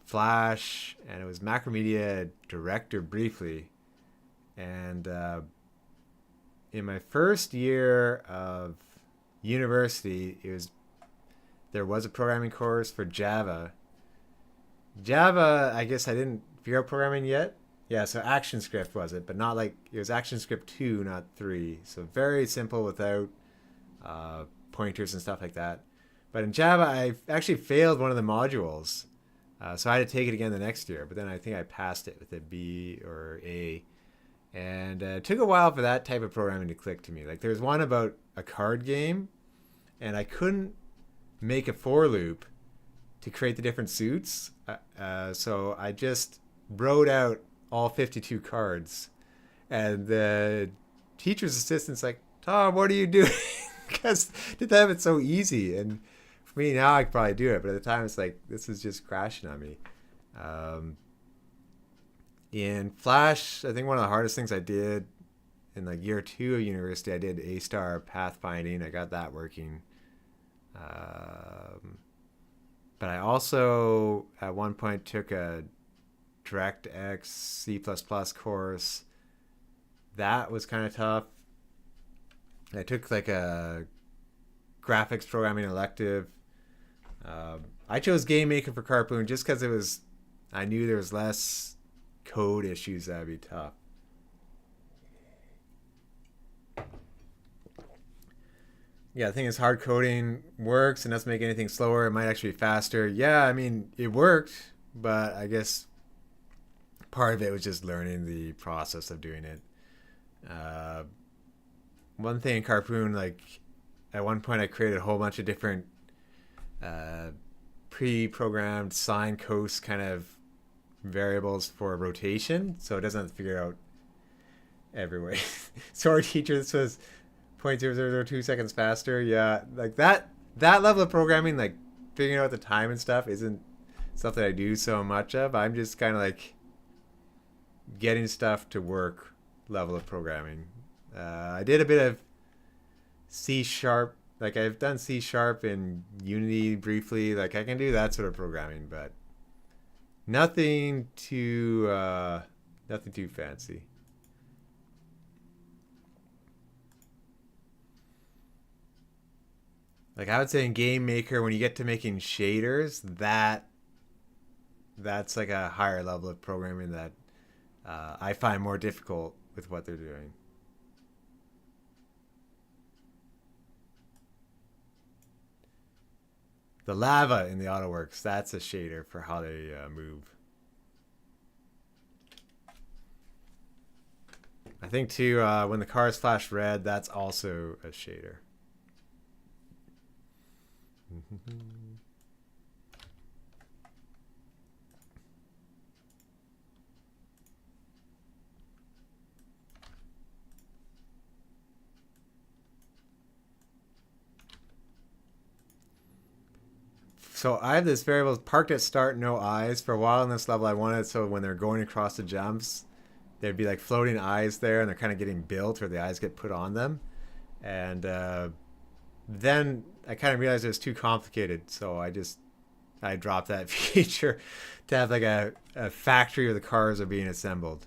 Flash, and it was Macromedia Director briefly. And in my first year of university, there was a programming course for Java. Java, I guess I didn't figure out programming yet. Yeah, so ActionScript was it, but not like it was ActionScript 2, not 3. So very simple without pointers and stuff like that. But in Java, I actually failed one of the modules. So I had to take it again the next year, but then I think I passed it with a B or A. And it took a while for that type of programming to click to me. Like there was one about a card game, and I couldn't make a for loop to create the different suits. So I just wrote out all 52 cards. And the teacher's assistant's like, Tom, what are you doing? Because didn't have it so easy. And for me now, I could probably do it. But at the time, it's like, this is just crashing on me. In Flash, I think one of the hardest things I did in like year 2 of university, I did A-star pathfinding. I got that working. But I also at one point took a DirectX C++ course. That was kind of tough. I took like a graphics programming elective. I chose Game Maker for Carpoon just because I knew there was less code issues that would be tough. Yeah, the thing is hard coding works and doesn't make anything slower. It might actually be faster. Yeah, I mean, it worked, but I guess part of it was just learning the process of doing it. One thing in Carpoon, like at one point I created a whole bunch of different pre-programmed sine cos kind of variables for rotation, so it doesn't have to figure out every way. So our teacher, this was 0.0002 seconds faster. Yeah, like that level of programming, like figuring out the time and stuff, isn't stuff that I do so much of. I'm just kind of like getting stuff to work level of programming. I did a bit of C sharp, like I've done C sharp in Unity briefly. Like I can do that sort of programming, but nothing too fancy. Like I would say in Game Maker, when you get to making shaders, that's like a higher level of programming that I find more difficult with what they're doing. The lava in the AutoWorks, that's a shader for how they move. I think too, when the cars flash red, that's also a shader. So I have this variable parked at start, no eyes. For a while in this level, I wanted so when they're going across the jumps, there'd be like floating eyes there, and they're kind of getting built, or the eyes get put on them. And then I kind of realized it was too complicated, so I dropped that feature to have like a factory where the cars are being assembled.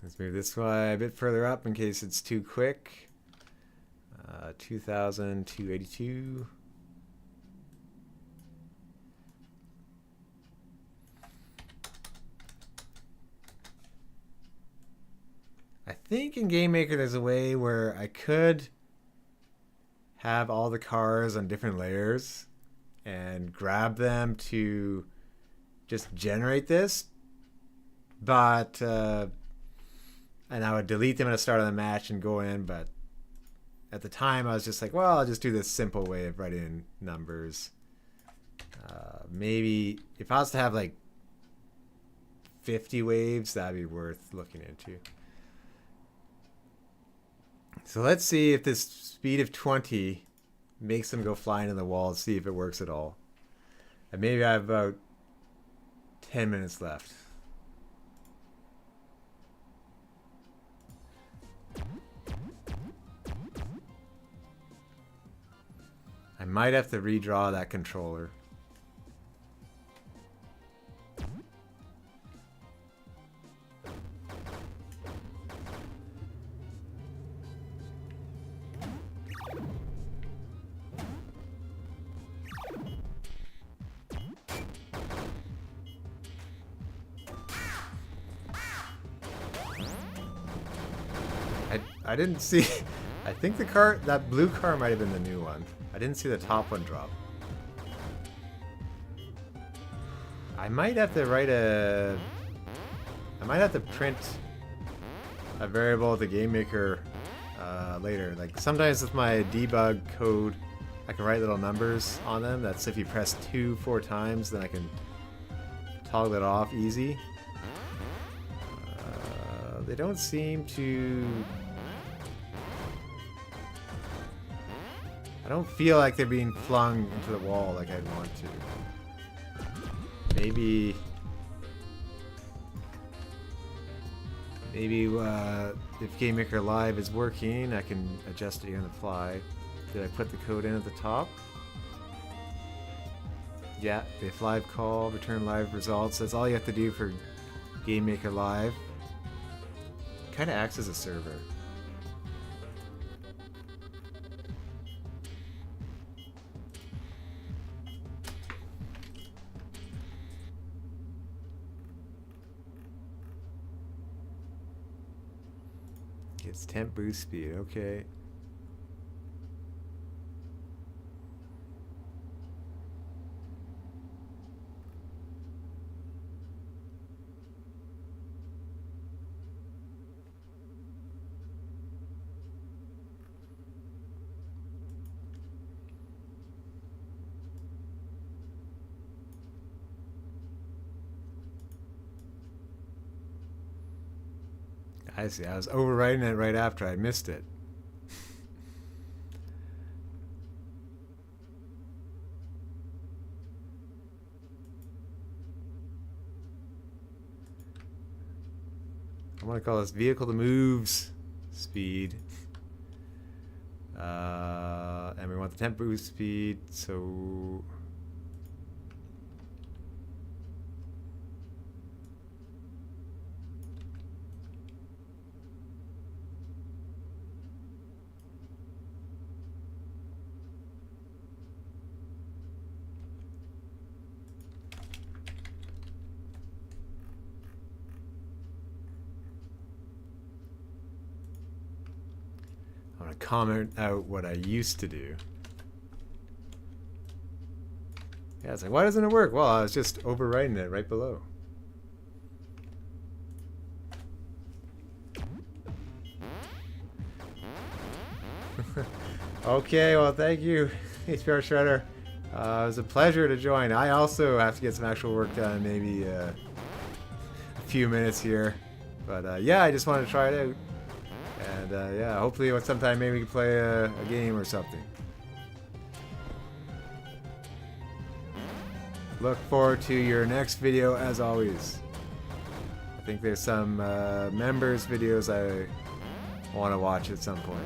Let's move this way a bit further up in case it's too quick. 2,282. I think in Game Maker there's a way where I could have all the cars on different layers and grab them to just generate this, but and I would delete them at the start of the match and go in, but at the time I was just like, well, I'll just do this simple way of writing numbers. Maybe if I was to have like 50 waves, that'd be worth looking into. So let's see if this speed of 20 makes them go flying in the wall and see if it works at all. And maybe I have about 10 minutes left. I might have to redraw that controller. I didn't see. I think that blue car might have been the new one. I didn't see the top one drop. I might have to I might have to print a variable with the game maker later. Like sometimes with my debug code, I can write little numbers on them. That's if you press 2 4 times, then I can toggle it off easy. They don't seem to. I don't feel like they're being flung into the wall like I'd want to. Maybe if Game Maker Live is working, I can adjust it on the fly. Did I put the code in at the top? Yeah, if live call, return live results. That's all you have to do for Game Maker Live. Kind of acts as a server. It's temp boost speed, okay. I see. I was overwriting it right after I missed it. I want to call this vehicle to moves speed. And we want the temp boost speed, so I'm going to comment out what I used to do. Yeah, it's like, why doesn't it work? Well, I was just overwriting it right below. Okay, well, thank you, HPR Shredder. It was a pleasure to join. I also have to get some actual work done, maybe a few minutes here. But yeah, I just wanted to try it out. And yeah, hopefully sometime maybe we can play a game or something. Look forward to your next video as always. I think there's some members videos I want to watch at some point.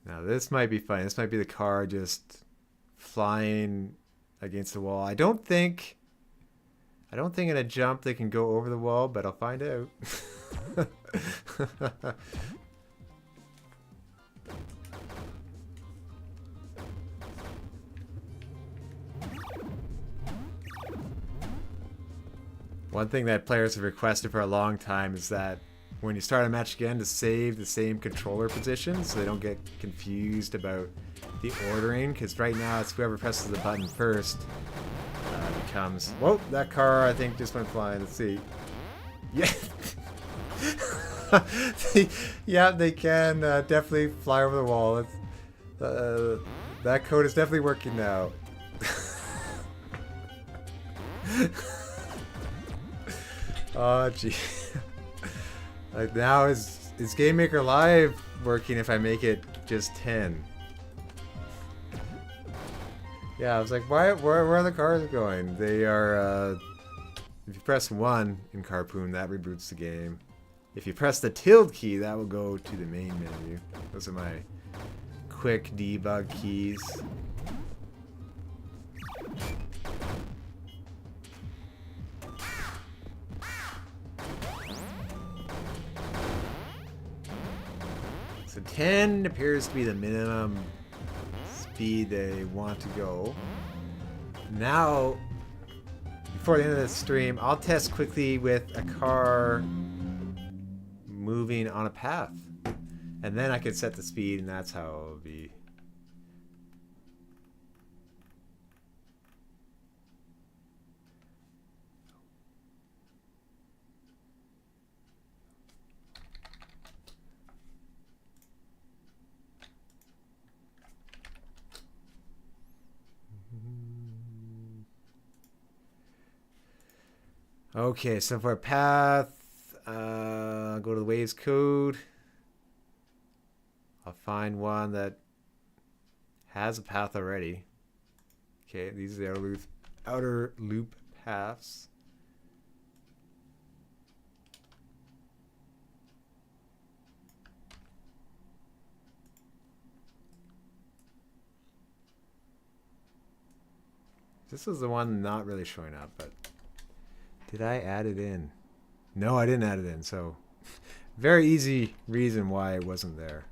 Now this might be fun. This might be the car just flying against the wall. I don't think in a jump they can go over the wall, but I'll find out. One thing that players have requested for a long time is that when you start a match again, to save the same controller position so they don't get confused about the ordering, because right now it's whoever presses the button first becomes... Whoa, that car I think just went flying. Let's see. Yeah. Yeah, they can definitely fly over the wall. That code is definitely working now. Oh, gee. Like now is Game Maker Live working if I make it just 10? Yeah, I was like, where are the cars going? They are, if you press 1 in Carpoon, that reboots the game. If you press the tilde key, that will go to the main menu. Those are my quick debug keys. So 10 appears to be the minimum speed they want to go. Now, before the end of the stream, I'll test quickly with a car moving on a path. And then I can set the speed, and that's how it'll be. Okay, so for a path, go to the waves code. I'll find one that has a path already. Okay, these are the outer loop paths. This was the one not really showing up, but did I add it in? No, I didn't add it in, so very easy reason why it wasn't there.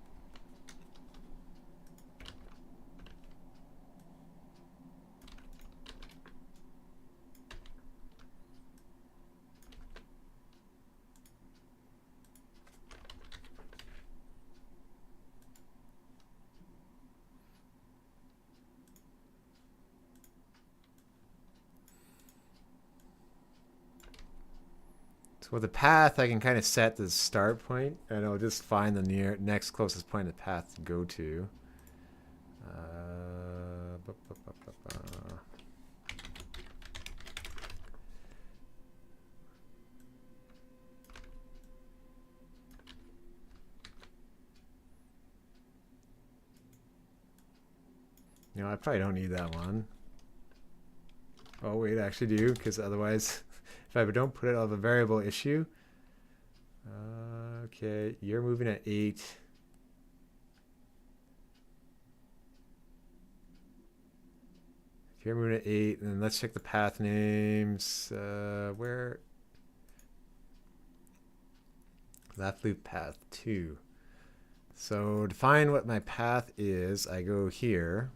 So with the path, I can kind of set the start point, and it'll just find the next closest point of the path to go to. You know, I probably don't need that one. Oh wait, I actually do, because otherwise, if I don't put it, I'll have a variable issue. Okay, you're moving at 8. If you're moving at 8, then let's check the path names. Where? Left loop path 2. So to find what my path is, I go here.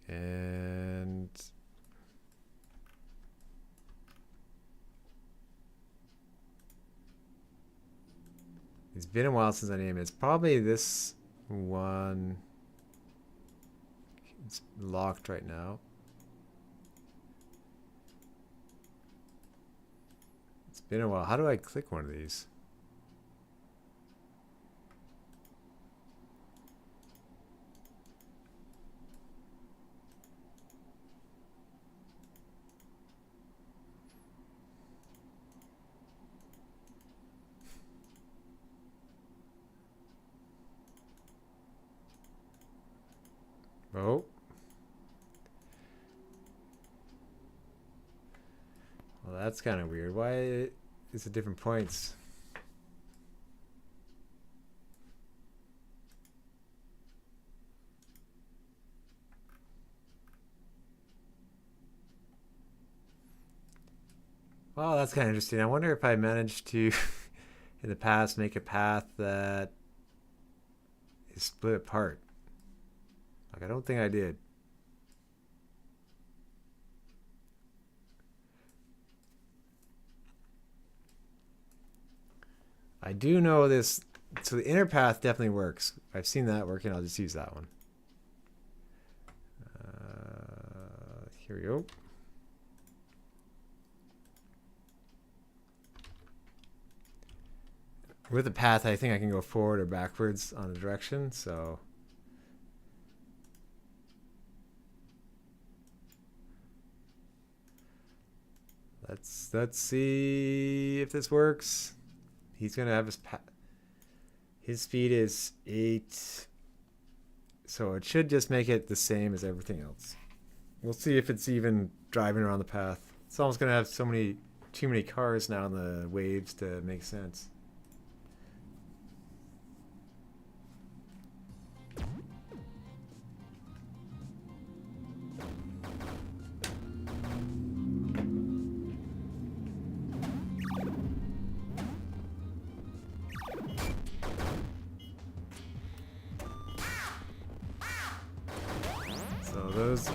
And It's been a while since I named it. It's probably this one. It's locked right now. It's been a while. How do I click one of these? Oh. Well, that's kind of weird. Why is it different points? Well, that's kind of interesting. I wonder if I managed to, in the past, make a path that is split apart. Like, I don't think I did. I do know this. So the inner path definitely works. I've seen that working. I'll just use that one. Here we go. With the path, I think I can go forward or backwards on the direction. So let's see if this works. He's gonna have his speed is 8, so it should just make it the same as everything else. We'll see if it's even driving around the path. It's almost gonna have too many cars now in the waves to make sense.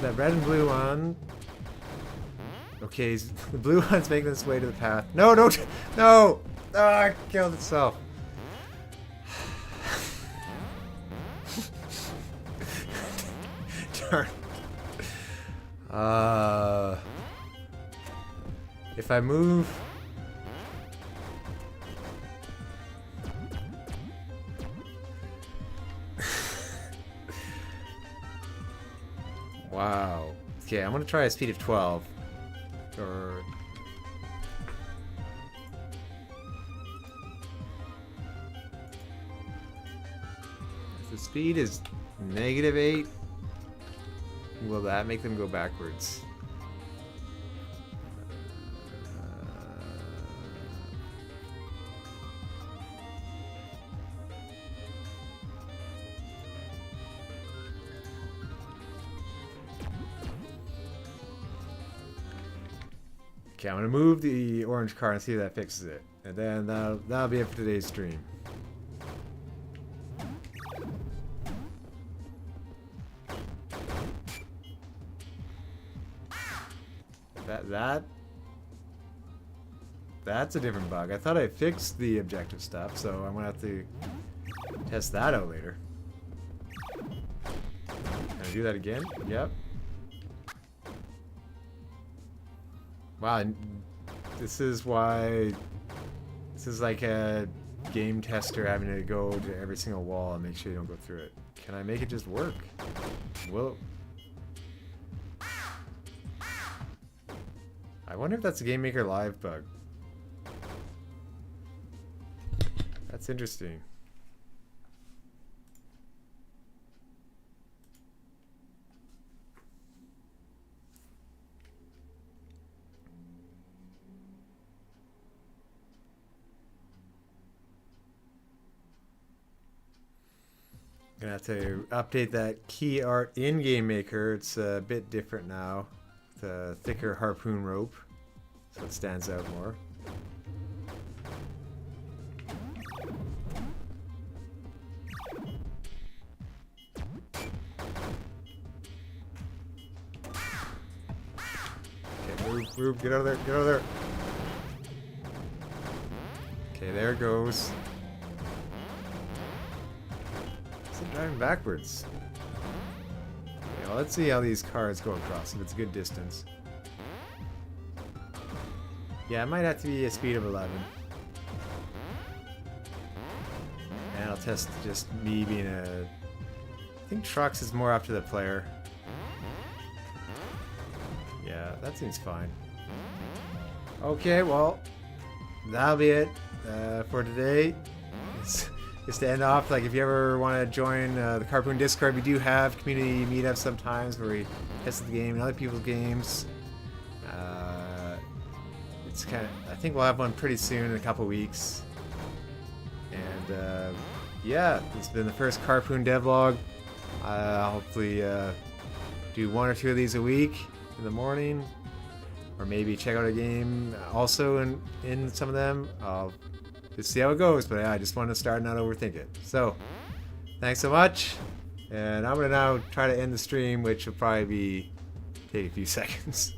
That red and blue one. Okay, the blue one's making its way to the path. No, don't! No! Ah, it killed itself. Darn. If I move... Wow. Okay, I'm gonna try a speed of 12. Or... If the speed is -8, will that make them go backwards? Okay, I'm gonna move the orange car and see if that fixes it, and then that'll be it for today's stream. That's a different bug. I thought I fixed the objective stuff, so I'm gonna have to test that out later. Can I do that again? Yep. Wow, this is why... This is like a game tester having to go to every single wall and make sure you don't go through it. Can I make it just work? Will... I wonder if that's a Game Maker Live bug. That's interesting. Gonna have to update that key art in Game Maker. It's a bit different now. The thicker harpoon rope, so it stands out more. Okay, move, get out of there, get out of there. Okay, there it goes. Is it driving backwards? Okay, well, let's see how these cars go across, if it's a good distance. Yeah, it might have to be a speed of 11. And I'll test just me being a... I think trucks is more up to the player. Yeah, that seems fine. Okay, well, that'll be it for today. Just to end off, like if you ever want to join the Carpoon Discord, we do have community meetups sometimes where we test the game and other people's games. It's kind of, I think we'll have one pretty soon in a couple weeks. And yeah, it's been the first Carpoon devlog. Hopefully do 1 or 2 of these a week in the morning, or maybe check out a game also in some of them. I'll just see how it goes, but yeah, I just want to start and not overthink it. So thanks so much, and I'm gonna now try to end the stream, which will probably take a few seconds.